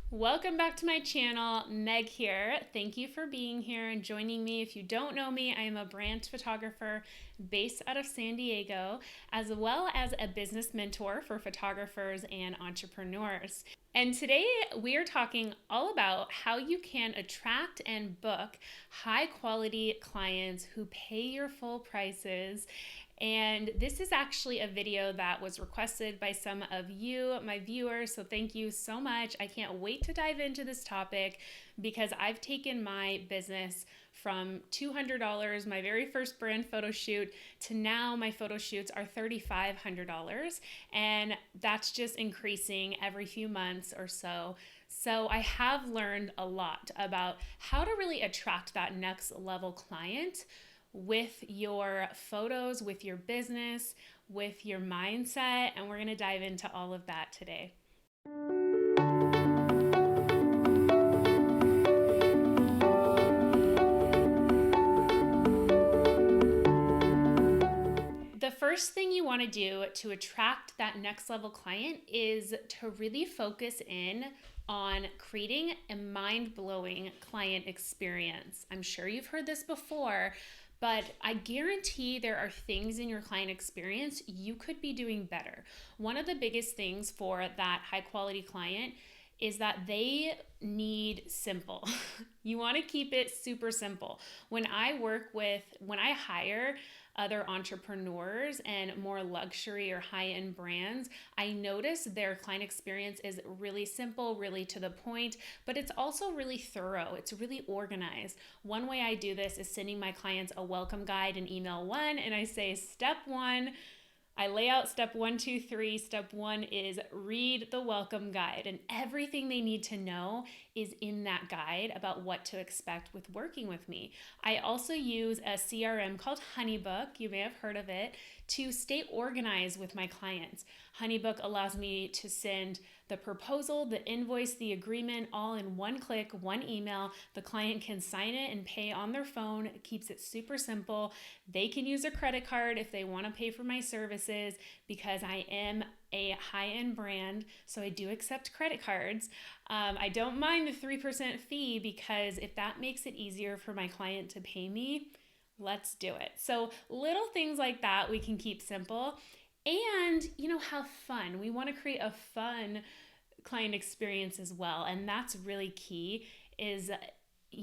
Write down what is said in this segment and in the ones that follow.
Welcome back to my channel. Meg here. Thank you for being here and joining me. If you don't know me, I am a brand photographer based out of San Diego, as well as a business mentor for photographers and entrepreneurs. And today we are talking all about how you can attract and book high quality clients who pay your full prices. And this is actually a video that was requested by some of you, my viewers. So thank you so much. I can't wait to dive into this topic because I've taken my business from $200, my very first brand photo shoot, to now my photo shoots are $3,500. And that's just increasing every few months or so. So I have learned a lot about how to really attract that next level client with your photos, with your business, with your mindset, and we're going to dive into all of that today. The first thing you want to do to attract that next level client is to really focus in on creating a mind-blowing client experience. I'm sure you've heard this before, but I guarantee there are things in your client experience you could be doing better. One of the biggest things for that high quality client is that they need simple. You want to keep it super simple. When I hire other entrepreneurs and more luxury or high-end brands, I notice their client experience is really simple, really to the point, but it's also really thorough. It's really organized. One way I do this is sending my clients a welcome guide in email 1, and I say, step 1, I lay out step 1, 2, 3. Step 1 is read the welcome guide, and everything they need to know is in that guide about what to expect with working with me. I also use a CRM called Honeybook, you may have heard of it, to stay organized with my clients. Honeybook allows me to send the proposal, the invoice, the agreement, all in one click, one email. The client can sign it and pay on their phone. It keeps it super simple. They can use a credit card if they want to pay for my services because I am a high-end brand, so I do accept credit cards. I don't mind the 3% fee because if that makes it easier for my client to pay me, let's do it. So little things like that we can keep simple and, have fun. We want to create a fun client experience as well. And that's really key is,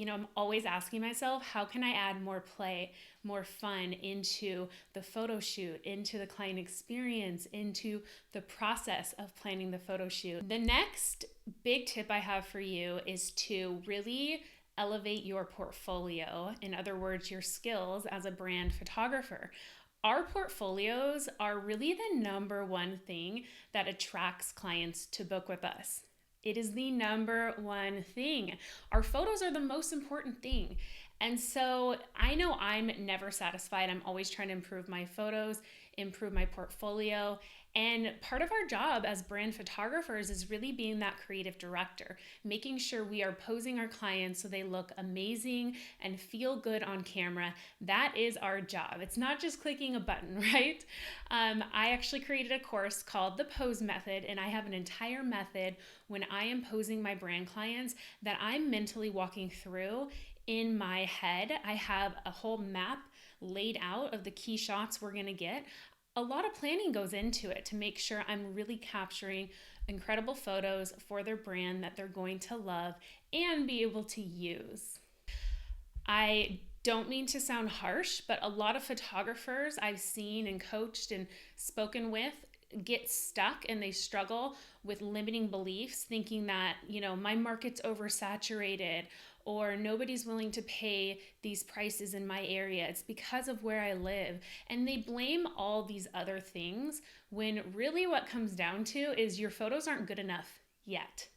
I'm always asking myself, how can I add more play, more fun into the photo shoot, into the client experience, into the process of planning the photo shoot? The next big tip I have for you is to really elevate your portfolio. In other words, your skills as a brand photographer. Our portfolios are really the number one thing that attracts clients to book with us. It is the number one thing. Our photos are the most important thing. And so I know I'm never satisfied. I'm always trying to improve my photos, improve my portfolio. And part of our job as brand photographers is really being that creative director, making sure we are posing our clients so they look amazing and feel good on camera. That is our job. It's not just clicking a button, right? I actually created a course called The Pose Method, and I have an entire method when I am posing my brand clients that I'm mentally walking through in my head. I have a whole map laid out of the key shots we're going to get. A lot of planning goes into it to make sure I'm really capturing incredible photos for their brand that they're going to love and be able to use. I don't mean to sound harsh, but a lot of photographers I've seen and coached and spoken with get stuck and they struggle with limiting beliefs, thinking that, my market's oversaturated or nobody's willing to pay these prices in my area. It's because of where I live. And they blame all these other things when really what comes down to is your photos aren't good enough yet.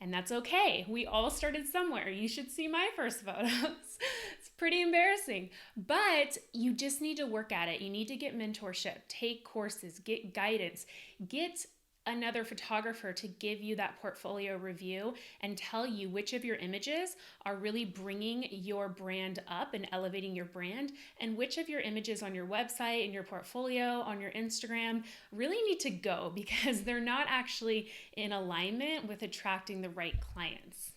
And that's okay. We all started somewhere. You should see my first photos. It's pretty embarrassing, but you just need to work at it. You need to get mentorship, take courses, get guidance, get another photographer to give you that portfolio review and tell you which of your images are really bringing your brand up and elevating your brand, and which of your images on your website and your portfolio on your Instagram really need to go because they're not actually in alignment with attracting the right clients.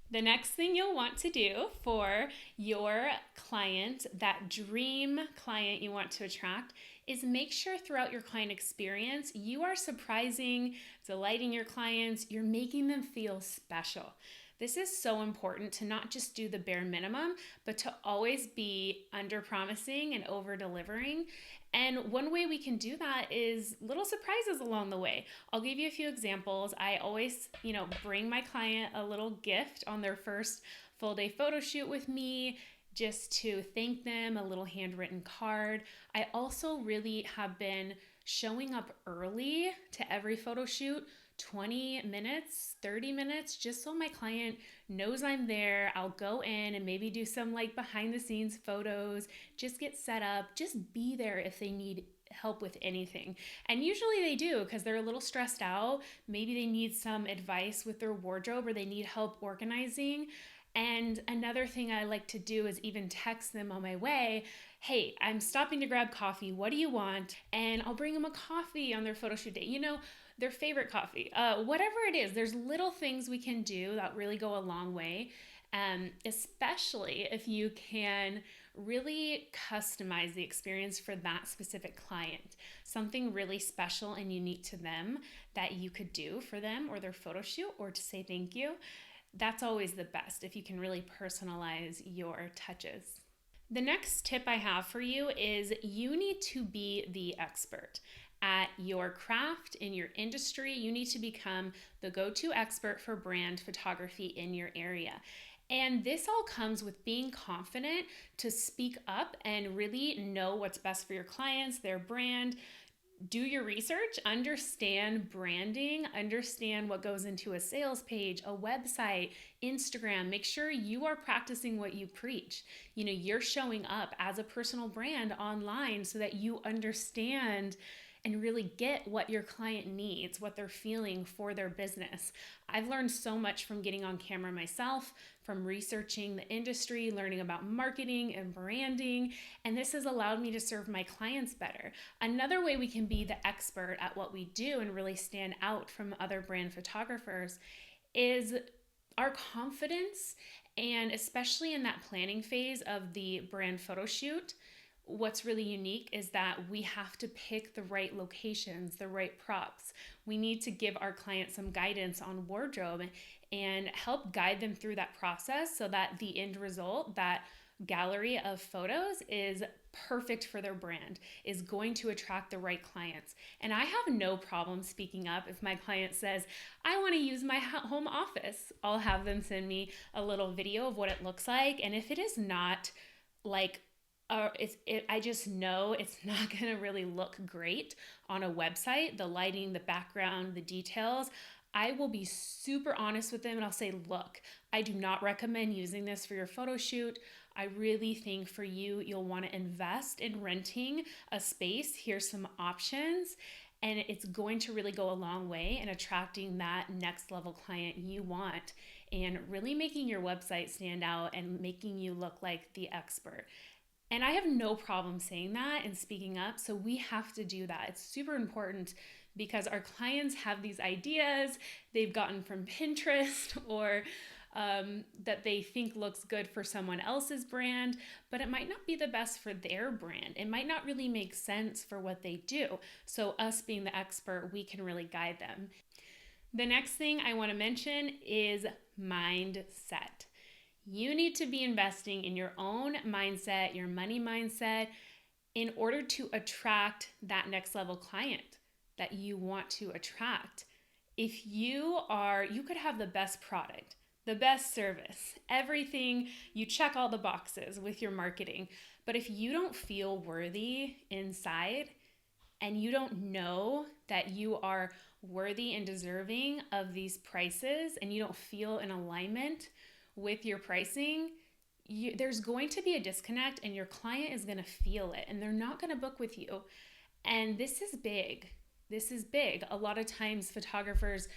The next thing you'll want to do for your client, that dream client you want to attract, is make sure throughout your client experience, you are surprising, delighting your clients, you're making them feel special. This is so important to not just do the bare minimum, but to always be under promising and over delivering. And one way we can do that is little surprises along the way. I'll give you a few examples. I always, bring my client a little gift on their first full day photo shoot with me, just to thank them, a little handwritten card. I also really have been showing up early to every photo shoot, 20 minutes, 30 minutes, just so my client knows I'm there. I'll go in and maybe do some behind the scenes photos, just get set up, just be there if they need help with anything. And usually they do, because they're a little stressed out. Maybe they need some advice with their wardrobe, or they need help organizing. And another thing I like to do is even text them on my way, hey, I'm stopping to grab coffee. What do you want? And I'll bring them a coffee on their photo shoot day. Their favorite coffee, whatever it is. There's little things we can do that really go a long way, especially if you can really customize the experience for that specific client. Something really special and unique to them that you could do for them or their photo shoot, or to say thank you. That's always the best if you can really personalize your touches. The next tip I have for you is you need to be the expert at your craft, in your industry. You need to become the go-to expert for brand photography in your area. And this all comes with being confident to speak up and really know what's best for your clients, their brand. Do your research, understand branding, understand what goes into a sales page, a website, Instagram. Make sure you are practicing what you preach. You're showing up as a personal brand online so that you understand and really get what your client needs, what they're feeling for their business. I've learned so much from getting on camera myself, from researching the industry, learning about marketing and branding, and this has allowed me to serve my clients better. Another way we can be the expert at what we do and really stand out from other brand photographers is our confidence, and especially in that planning phase of the brand photo shoot. What's really unique is that we have to pick the right locations, the right props. We need to give our clients some guidance on wardrobe and help guide them through that process so that the end result, that gallery of photos, is perfect for their brand, is going to attract the right clients. And I have no problem speaking up if my client says, I want to use my home office. I'll have them send me a little video of what it looks like. And if it is not I just know it's not going to really look great on a website, the lighting, the background, the details, I will be super honest with them and I'll say, look, I do not recommend using this for your photo shoot. I really think for you, you'll want to invest in renting a space. Here's some options. And it's going to really go a long way in attracting that next level client you want and really making your website stand out and making you look like the expert. And I have no problem saying that and speaking up. So we have to do that. It's super important because our clients have these ideas they've gotten from Pinterest or that they think looks good for someone else's brand, but it might not be the best for their brand. It might not really make sense for what they do. So us being the expert, we can really guide them. The next thing I want to mention is mindset. You need to be investing in your own mindset, your money mindset, in order to attract that next level client that you want to attract. If you could have the best product, the best service, everything, you check all the boxes with your marketing. But if you don't feel worthy inside and you don't know that you are worthy and deserving of these prices and you don't feel in alignment with your pricing, there's going to be a disconnect and your client is going to feel it and they're not going to book with you. And this is big. this is big. A lot of times photographers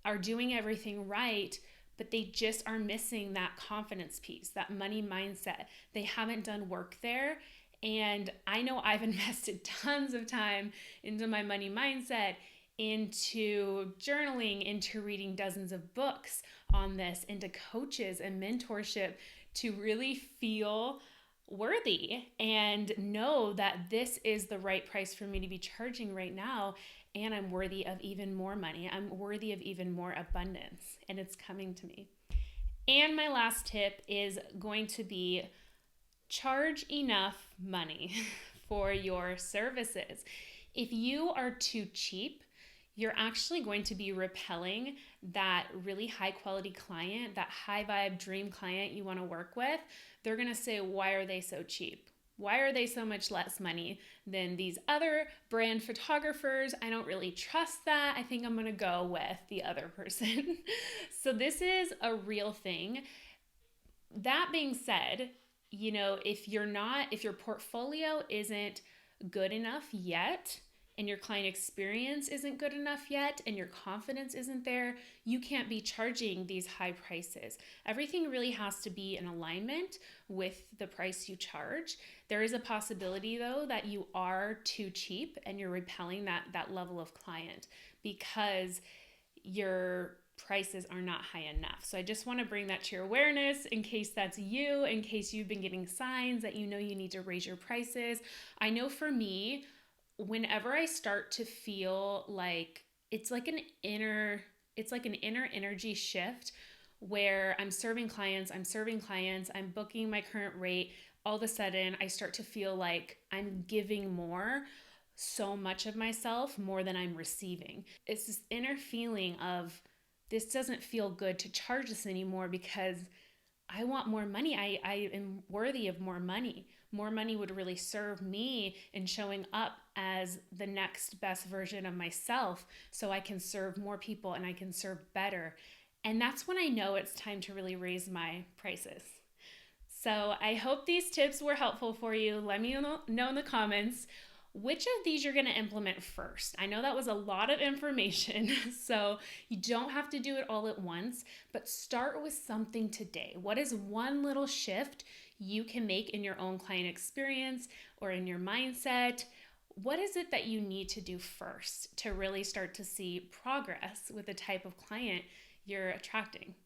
are doing everything right, but they just are missing that confidence piece, that money mindset. They haven't done work there. And I know I've invested tons of time into my money mindset, into journaling, into reading dozens of books on this, into coaches and mentorship to really feel worthy and know that this is the right price for me to be charging right now. And I'm worthy of even more money. I'm worthy of even more abundance, and it's coming to me. And my last tip is going to be charge enough money for your services. If you are too cheap, you're actually going to be repelling that really high quality client, that high vibe dream client you want to work with. They're going to say, why are they so cheap? Why are they so much less money than these other brand photographers? I don't really trust that. I think I'm going to go with the other person. So this is a real thing. That being said, if your portfolio isn't good enough yet, and your client experience isn't good enough yet, and your confidence isn't there, you can't be charging these high prices. Everything really has to be in alignment with the price you charge. There is a possibility, though, that you are too cheap and you're repelling that level of client because your prices are not high enough. So I just want to bring that to your awareness in case that's you, in case you've been getting signs that you need to raise your prices. I know for me, whenever I start to feel like it's like an inner energy shift where I'm serving clients, I'm booking my current rate, all of a sudden I start to feel like I'm giving so much of myself more than I'm receiving. It's this inner feeling of this doesn't feel good to charge this anymore because I want more money. I am worthy of more money. More money would really serve me in showing up as the next best version of myself so I can serve more people and I can serve better. And that's when I know it's time to really raise my prices. So I hope these tips were helpful for you. Let me know in the comments which of these you're going to implement first. I know that was a lot of information, so you don't have to do it all at once, but start with something today. What is one little shift you can make in your own client experience or in your mindset? What is it that you need to do first to really start to see progress with the type of client you're attracting?